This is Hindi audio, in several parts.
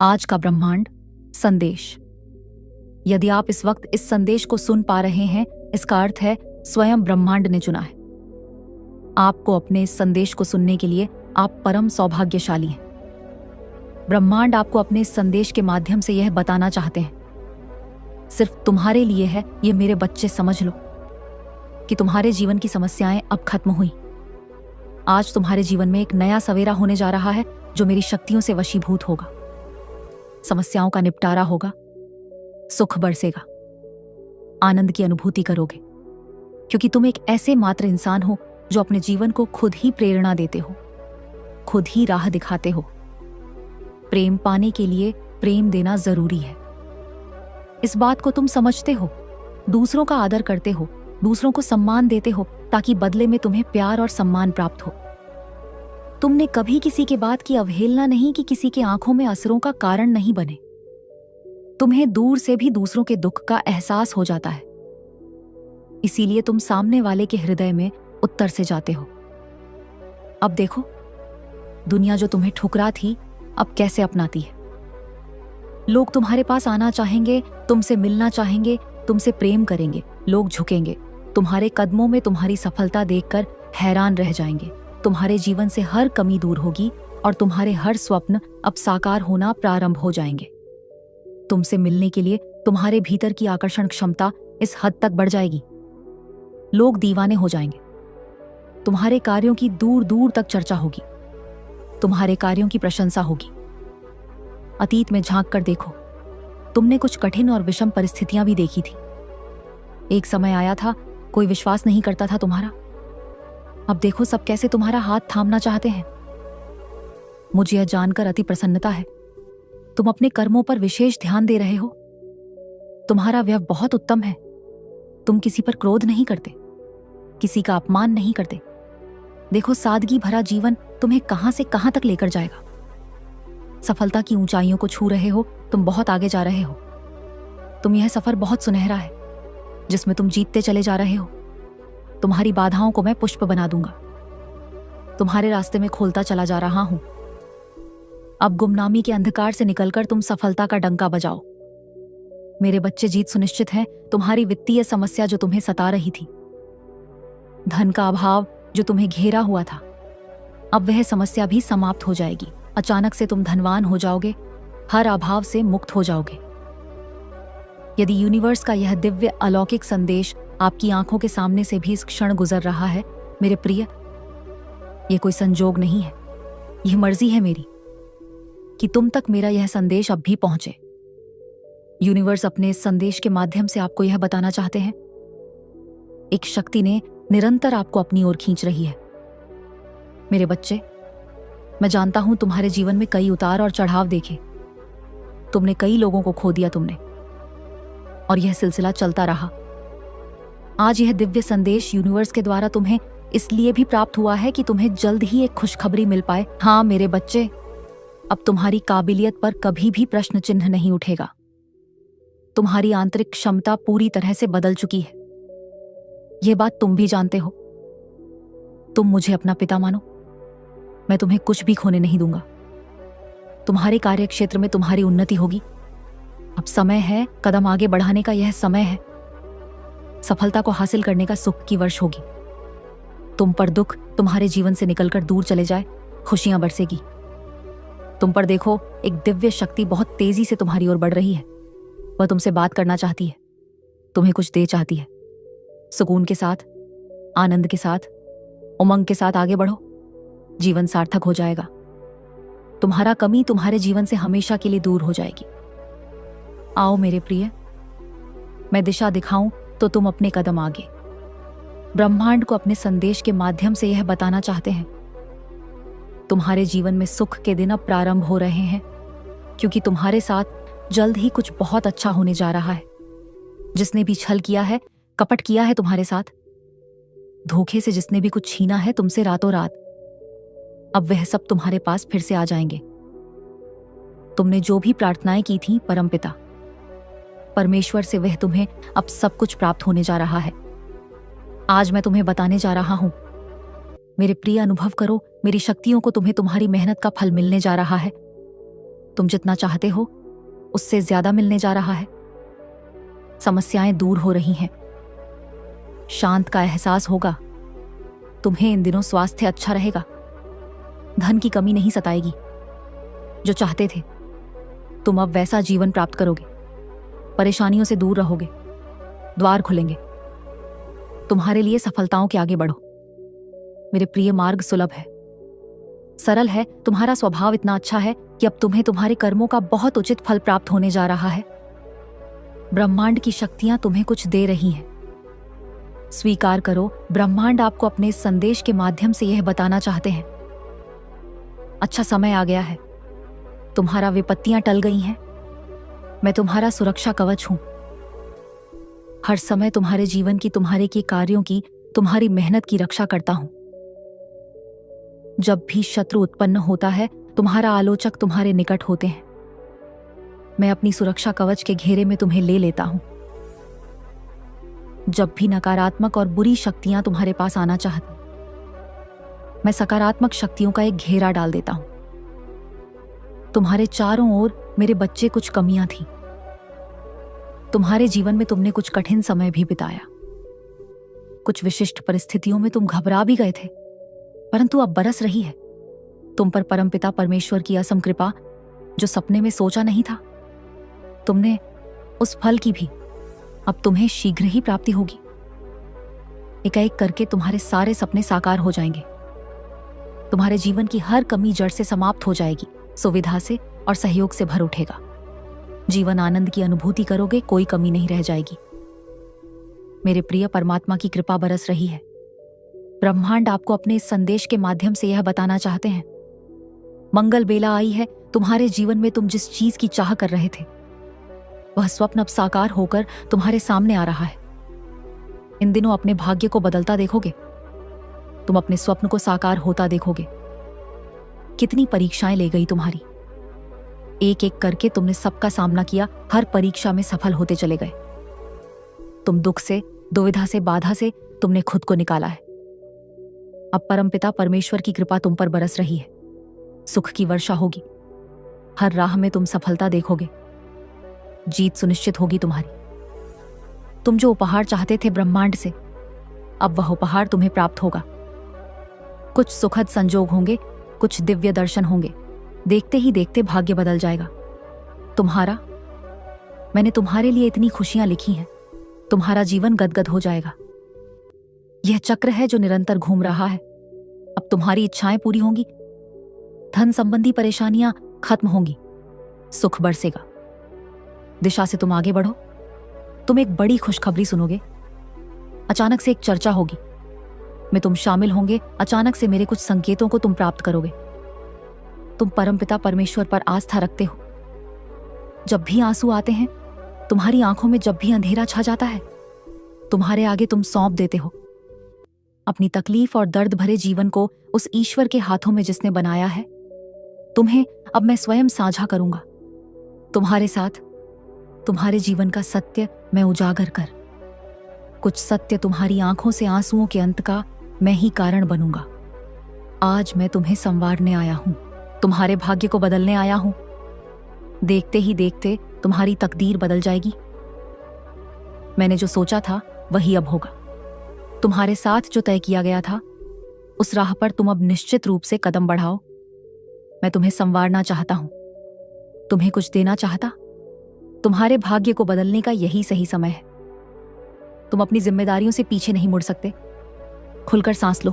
आज का ब्रह्मांड संदेश। यदि आप इस वक्त इस संदेश को सुन पा रहे हैं, इसका अर्थ है स्वयं ब्रह्मांड ने चुना है आपको अपने इस संदेश को सुनने के लिए। आप परम सौभाग्यशाली हैं। ब्रह्मांड आपको अपने इस संदेश के माध्यम से यह बताना चाहते हैं, सिर्फ तुम्हारे लिए है, ये मेरे बच्चे समझ लो कि तुम्हारे जीवन की समस्याएं अब खत्म हुई। आज तुम्हारे जीवन में एक नया सवेरा होने जा रहा है जो मेरी शक्तियों से वशीभूत होगा। समस्याओं का निपटारा होगा, सुख बरसेगा, आनंद की अनुभूति करोगे, क्योंकि तुम एक ऐसे मात्र इंसान हो जो अपने जीवन को खुद ही प्रेरणा देते हो, खुद ही राह दिखाते हो। प्रेम पाने के लिए प्रेम देना जरूरी है। इस बात को तुम समझते हो, दूसरों का आदर करते हो, दूसरों को सम्मान देते हो ताकि बदले में तुम्हें प्यार और सम्मान प्राप्त हो। तुमने कभी किसी के बात की अवहेलना नहीं की, किसी के आंखों में असरों का कारण नहीं बने। तुम्हें दूर से भी दूसरों के दुख का एहसास हो जाता है, इसीलिए तुम सामने वाले के हृदय में उत्तर से जाते हो। अब देखो, दुनिया जो तुम्हें ठुकरा थी अब कैसे अपनाती है। लोग तुम्हारे पास आना चाहेंगे, तुमसे मिलना चाहेंगे, तुमसे प्रेम करेंगे। लोग झुकेंगे, तुम्हारे कदमों में तुम्हारी सफलता देखकर हैरान रह जाएंगे। तुम्हारे जीवन से हर कमी दूर होगी और तुम्हारे हर स्वप्न अब साकार होना प्रारंभ हो जाएंगे। तुमसे मिलने के लिए तुम्हारे भीतर की आकर्षण क्षमता इस हद तक बढ़ जाएगी, लोग दीवाने हो जाएंगे। तुम्हारे कार्यों की दूर दूर तक चर्चा होगी, तुम्हारे कार्यों की प्रशंसा होगी। अतीत में झांक कर देखो, तुमने कुछ कठिन और विषम परिस्थितियां भी देखी थी। एक समय आया था कोई विश्वास नहीं करता था तुम्हारा। अब देखो सब कैसे तुम्हारा हाथ थामना चाहते हैं। मुझे यह जानकर अति प्रसन्नता है, तुम अपने कर्मों पर विशेष ध्यान दे रहे हो। तुम्हारा व्यवहार बहुत उत्तम है। तुम किसी पर क्रोध नहीं करते, किसी का अपमान नहीं करते। देखो सादगी भरा जीवन तुम्हें कहां से कहां तक लेकर जाएगा। सफलता की ऊंचाइयों को छू रहे हो, तुम बहुत आगे जा रहे हो। तुम यह सफर बहुत सुनहरा है जिसमें तुम जीतते चले जा रहे हो। तुम्हारी बाधाओं को मैं पुष्प बना दूंगा, तुम्हारे रास्ते में खोलता चला जा रहा हूं। अब गुमनामी के अंधकार से निकलकर तुम सफलता का डंका बजाओ। मेरे बच्चे, जीत सुनिश्चित है। तुम्हारी वित्तीय समस्या जो तुम्हें सता रही थी, धन का अभाव जो तुम्हें घेरा हुआ था, अब वह समस्या भी समाप्त हो जाएगी। अचानक से तुम धनवान हो जाओगे, हर अभाव से मुक्त हो जाओगे। यदि यूनिवर्स का यह दिव्य अलौकिक संदेश आपकी आंखों के सामने से भी इस क्षण गुजर रहा है, मेरे प्रिय, यह कोई संजोग नहीं है, यह मर्जी है मेरी कि तुम तक मेरा यह संदेश अब भी पहुंचे। यूनिवर्स अपने इस संदेश के माध्यम से आपको यह बताना चाहते हैं, एक शक्ति ने निरंतर आपको अपनी ओर खींच रही है। मेरे बच्चे, मैं जानता हूं तुम्हारे जीवन में कई उतार और चढ़ाव देखे, तुमने कई लोगों को खो दिया तुमने, और यह सिलसिला चलता रहा। आज यह दिव्य संदेश यूनिवर्स के द्वारा तुम्हें इसलिए भी प्राप्त हुआ है कि तुम्हें जल्द ही एक खुशखबरी मिल पाए। हाँ मेरे बच्चे, अब तुम्हारी काबिलियत पर कभी भी प्रश्न चिन्ह नहीं उठेगा। तुम्हारी आंतरिक क्षमता पूरी तरह से बदल चुकी है, यह बात तुम भी जानते हो। तुम मुझे अपना पिता मानो, मैं तुम्हें कुछ भी खोने नहीं दूंगा। तुम्हारे कार्यक्षेत्र में तुम्हारी उन्नति होगी। अब समय है, कदम आगे बढ़ाने का यह समय है। सफलता को हासिल करने का सुख की वर्ष होगी। तुम पर दुख तुम्हारे जीवन से निकलकर दूर चले जाए, खुशियां बरसेगी। तुम पर देखो, एक दिव्य शक्ति बहुत तेजी से तुम्हारी ओर बढ़ रही है। वह तुमसे बात करना चाहती है, तुम्हें कुछ दे चाहती है। सुकून के साथ, आनंद के साथ, उमंग के साथ आगे बढ़ो, जीवन सार्थक हो जाएगा। तुम्हारा कमी तुम्हारे जीवन से हमेशा के लिए दूर हो जाएगी। आओ मेरे प्रिय, मैं दिशा दिखाऊं तो तुम अपने कदम आगे। ब्रह्मांड को अपने संदेश के माध्यम से यह बताना चाहते हैं, तुम्हारे जीवन में सुख के दिन अब प्रारंभ हो रहे हैं, क्योंकि तुम्हारे साथ जल्द ही कुछ बहुत अच्छा होने जा रहा है। जिसने भी छल किया है, कपट किया है तुम्हारे साथ, धोखे से जिसने भी कुछ छीना है तुमसे रातों रात, अब वह सब तुम्हारे पास फिर से आ जाएंगे। तुमने जो भी प्रार्थनाएं की थी, परमपिता परमेश्वर से वह तुम्हें अब सब कुछ प्राप्त होने जा रहा है। आज मैं तुम्हें बताने जा रहा हूं, मेरे प्रिय, अनुभव करो, मेरी शक्तियों को तुम्हें तुम्हारी मेहनत का फल मिलने जा रहा है। तुम जितना चाहते हो उससे ज्यादा मिलने जा रहा है। समस्याएं दूर हो रही हैं, शांत का एहसास होगा। तुम्हें इन दिनों स्वास्थ्य अच्छा रहेगा, धन की कमी नहीं सताएगी। जो चाहते थे तुम अब वैसा जीवन प्राप्त करोगे, परेशानियों से दूर रहोगे, द्वार खुलेंगे। तुम्हारे लिए सफलताओं के आगे बढ़ो। मेरे प्रिय, मार्ग सुलभ है, सरल है। तुम्हारा स्वभाव इतना अच्छा है कि अब तुम्हें तुम्हारे कर्मों का बहुत उचित फल प्राप्त होने जा रहा है। ब्रह्मांड की शक्तियां तुम्हें कुछ दे रही हैं। स्वीकार करो, ब्रह्मांड आपको अपने इस संदेश के माध्यम से यह बताना चाहते हैं, अच्छा समय आ गया है, तुम्हारा विपत्तियां टल गई हैं, मैं तुम्हारा सुरक्षा कवच हूं। हर समय तुम्हारे जीवन की, तुम्हारे के कार्यों की, तुम्हारी मेहनत की रक्षा करता हूं। जब भी शत्रु उत्पन्न होता है, तुम्हारा आलोचक तुम्हारे निकट होते हैं। मैं अपनी सुरक्षा कवच के घेरे में तुम्हें ले लेता हूं। जब भी नकारात्मक और बुरी शक्तियां तुम्हारे पास आना चाहती, मैं सकारात्मक शक्तियों का एक घेरा डाल देता हूं। तुम्हारे चारों ओर मेरे बच्चे, कुछ कमियां थीं। तुम्हारे जीवन में तुमने कुछ कठिन समय भी बिताया, कुछ विशिष्ट परिस्थितियों में तुम घबरा भी गए थे, परंतु अब बरस रही है तुम पर परमपिता परमेश्वर की असम कृपा। जो सपने में सोचा नहीं था तुमने, उस फल की भी अब तुम्हें शीघ्र ही प्राप्ति होगी। एक-एक करके तुम्हारे सारे सपने साकार हो जाएंगे। तुम्हारे जीवन की हर कमी जड़ से समाप्त हो जाएगी, सुविधा से और सहयोग से भर उठेगा। जीवन आनंद की अनुभूति करोगे, कोई कमी नहीं रह जाएगी। मेरे प्रिय, परमात्मा की कृपा बरस रही है। ब्रह्मांड आपको अपने इस संदेश के माध्यम से यह बताना चाहते हैं, मंगल बेला आई है। तुम्हारे जीवन में तुम जिस चीज की चाह कर रहे थे, वह स्वप्न अब साकार होकर तुम्हारे सामने आ रहा है। इन दिनों अपने भाग्य को बदलता देखोगे, तुम अपने स्वप्न को साकार होता देखोगे। कितनी परीक्षाएं ले गई तुम्हारी, एक एक करके तुमने सबका सामना किया, हर परीक्षा में सफल होते चले गए। तुम दुख से, दुविधा से, बाधा से तुमने खुद को निकाला है। अब परमपिता परमेश्वर की कृपा तुम पर बरस रही है, सुख की वर्षा होगी। हर राह में तुम सफलता देखोगे, जीत सुनिश्चित होगी तुम्हारी। तुम जो उपहार चाहते थे ब्रह्मांड से, अब वह उपहार तुम्हें प्राप्त होगा। कुछ सुखद संजोग होंगे, कुछ दिव्य दर्शन होंगे। देखते ही देखते भाग्य बदल जाएगा तुम्हारा। मैंने तुम्हारे लिए इतनी खुशियां लिखी हैं, तुम्हारा जीवन गदगद हो जाएगा। यह चक्र है जो निरंतर घूम रहा है। अब तुम्हारी इच्छाएं पूरी होंगी, धन संबंधी परेशानियां खत्म होंगी, सुख बरसेगा। दिशा से तुम आगे बढ़ो। तुम एक बड़ी खुशखबरी सुनोगे, अचानक से एक चर्चा होगी, में तुम शामिल होंगे। अचानक से मेरे कुछ संकेतों को तुम प्राप्त करोगे। तुम परमपिता परमेश्वर पर आस्था रखते हो। जब भी आंसू आते हैं तुम्हारी आंखों में, जब भी अंधेरा छा जाता है तुम्हारे आगे, तुम सौंप देते हो अपनी तकलीफ और दर्द भरे जीवन को उस ईश्वर के हाथों में जिसने बनाया है। तुम्हें अब मैं स्वयं साझा करूंगा तुम्हारे साथ, तुम्हारे जीवन का सत्य मैं उजागर कर, कुछ सत्य तुम्हारी आंखों से आंसुओं के अंत का मैं ही कारण बनूंगा। आज मैं तुम्हें संवारने आया हूं, तुम्हारे भाग्य को बदलने आया हूं। देखते ही देखते तुम्हारी तकदीर बदल जाएगी। मैंने जो सोचा था वही अब होगा। तुम्हारे साथ जो तय किया गया था उस राह पर तुम अब निश्चित रूप से कदम बढ़ाओ। मैं तुम्हें संवारना चाहता हूं, तुम्हें कुछ देना चाहता। तुम्हारे भाग्य को बदलने का यही सही समय है। तुम अपनी जिम्मेदारियों से पीछे नहीं मुड़ सकते। खुलकर सांस लो,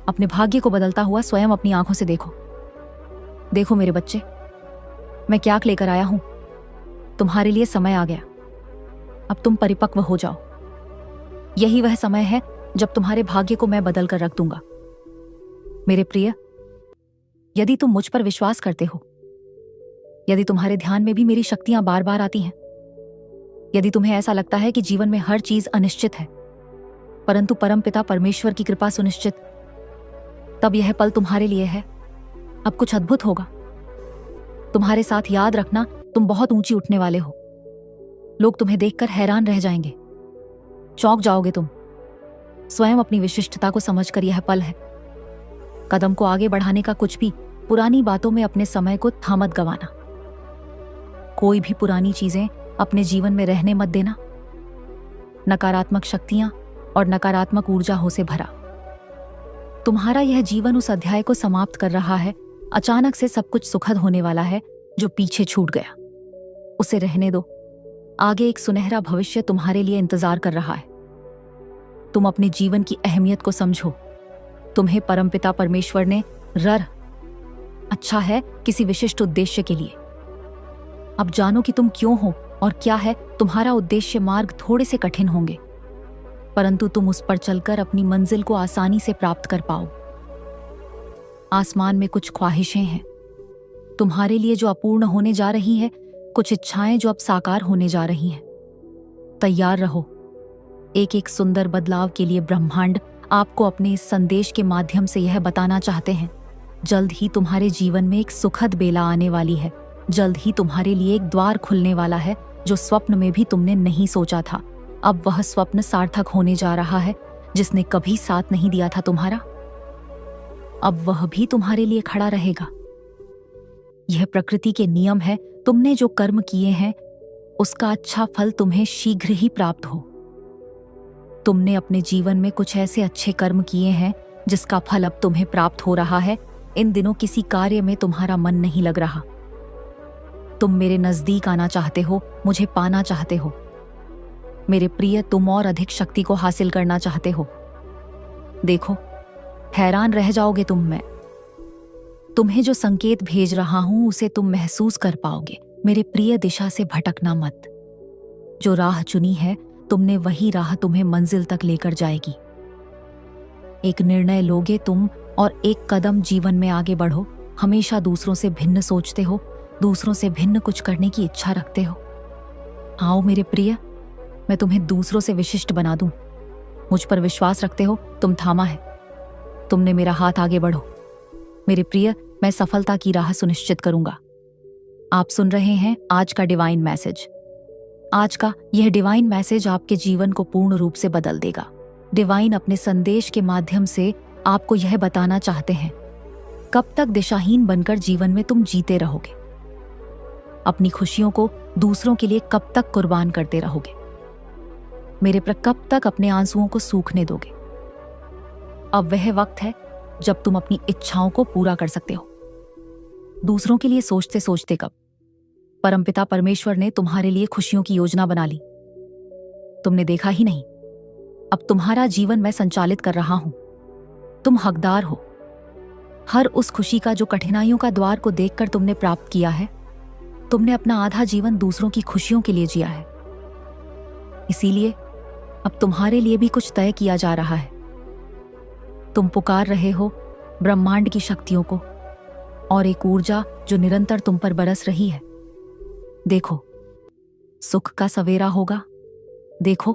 अपने भाग्य को बदलता हुआ स्वयं अपनी आंखों से देखो। देखो मेरे बच्चे, मैं क्या लेकर आया हूं। तुम्हारे लिए समय आ गया, अब तुम परिपक्व हो जाओ। यही वह समय है जब तुम्हारे भाग्य को मैं बदल कर रख दूंगा। मेरे प्रिय, यदि तुम मुझ पर विश्वास करते हो, यदि तुम्हारे ध्यान में भी मेरी शक्तियां बार बार आती हैं, यदि तुम्हें ऐसा लगता है कि जीवन में हर चीज अनिश्चित है परंतु परमपिता परमेश्वर की कृपा सुनिश्चित, तब यह पल तुम्हारे लिए है। अब कुछ अद्भुत होगा तुम्हारे साथ। याद रखना, तुम बहुत ऊंची उठने वाले हो। लोग तुम्हें देखकर हैरान रह जाएंगे, चौंक जाओगे तुम। स्वयं अपनी विशिष्टता को समझकर यह पल है। कदम को आगे बढ़ाने का कुछ भी पुरानी बातों में अपने समय को था मत गवाना। कोई भी पुरानी चीजें अपने जीवन में रहने मत देना। नकारात्मक शक्तियां और नकारात्मक ऊर्जा हो से भरा तुम्हारा यह जीवन उस अध्याय को समाप्त कर रहा है। अचानक से सब कुछ सुखद होने वाला है जो पीछे छूट गया। उसे रहने दो। आगे एक सुनहरा भविष्य तुम्हारे लिए इंतजार कर रहा है। तुम अपने जीवन की अहमियत को समझो। तुम्हें परमपिता परमेश्वर ने अच्छा है किसी विशिष्ट उद्देश्य के लिए। अब जानो कि तुम क्यों हो और क्या है तुम्हारा उद्देश्य। मार्ग थोड़े से कठिन होंगे, परंतु तुम उस पर चलकर अपनी मंजिल को आसानी से प्राप्त कर पाओ। आसमान में कुछ ख्वाहिशें हैं तुम्हारे लिए जो अपूर्ण होने जा रही है, कुछ इच्छाएं जो अब साकार होने जा रही हैं। तैयार रहो। एक एक सुंदर बदलाव के लिए ब्रह्मांड आपको अपने इस संदेश के माध्यम से यह बताना चाहते हैं। जल्द ही तुम्हारे जीवन में एक सुखद बेला आने वाली है। जल्द ही तुम्हारे लिए एक द्वार खुलने वाला है जो स्वप्न में भी तुमने नहीं सोचा था। अब वह स्वप्न सार्थक होने जा रहा है जिसने कभी साथ नहीं दिया था तुम्हारा। अब वह भी तुम्हारे लिए खड़ा रहेगा। यह प्रकृति के नियम है। तुमने जो कर्म किए हैं उसका अच्छा फल तुम्हें शीघ्र ही प्राप्त हो। तुमने अपने जीवन में कुछ ऐसे अच्छे कर्म किए हैं जिसका फल अब तुम्हें प्राप्त हो रहा है। इन दिनों किसी कार्य में तुम्हारा मन नहीं लग रहा। तुम मेरे नजदीक आना चाहते हो, मुझे पाना चाहते हो। मेरे प्रिय, तुम और अधिक शक्ति को हासिल करना चाहते हो। देखो, हैरान रह जाओगे मैं तुम्हें जो संकेत भेज रहा हूं उसे तुम महसूस कर पाओगे। मेरे प्रिय, दिशा से भटकना मत। जो राह चुनी है तुमने, वही राह तुम्हें मंजिल तक लेकर जाएगी। एक निर्णय लोगे तुम और एक कदम जीवन में आगे बढ़ो। हमेशा दूसरों से भिन्न सोचते हो, दूसरों से भिन्न कुछ करने की इच्छा रखते हो। आओ मेरे प्रिय, मैं तुम्हें दूसरों से विशिष्ट बना दूं। मुझ पर विश्वास रखते हो, तुम थामा है। तुमने मेरा हाथ, आगे बढ़ो। मेरे प्रिय, मैं सफलता की राह सुनिश्चित करूंगा। आप सुन रहे हैं आज का डिवाइन मैसेज। आज का यह डिवाइन मैसेज आपके जीवन को पूर्ण रूप से बदल देगा। डिवाइन अपने संदेश के माध्यम से आपको यह बताना चाहते हैं, कब तक दिशाहीन बनकर जीवन में तुम जीते रहोगे? अपनी खुशियों को दूसरों के लिए कब तक कुर्बान करते रहोगे? मेरे पर कब तक अपने आंसुओं को सूखने दोगे? अब वह वक्त है जब तुम अपनी इच्छाओं को पूरा कर सकते हो। दूसरों के लिए सोचते सोचते कब? परमपिता परमेश्वर ने तुम्हारे लिए खुशियों की योजना बना ली। तुमने देखा ही नहीं, अब तुम्हारा जीवन मैं संचालित कर रहा हूं। तुम हकदार हो हर उस खुशी का जो कठिनाइयों का द्वार को देखकर तुमने प्राप्त किया है। तुमने अपना आधा जीवन दूसरों की खुशियों के लिए जिया है। इसीलिए अब तुम्हारे लिए भी कुछ तय किया जा रहा है। तुम पुकार रहे हो ब्रह्मांड की शक्तियों को और एक ऊर्जा जो निरंतर तुम पर बरस रही है। देखो, सुख का सवेरा होगा। देखो,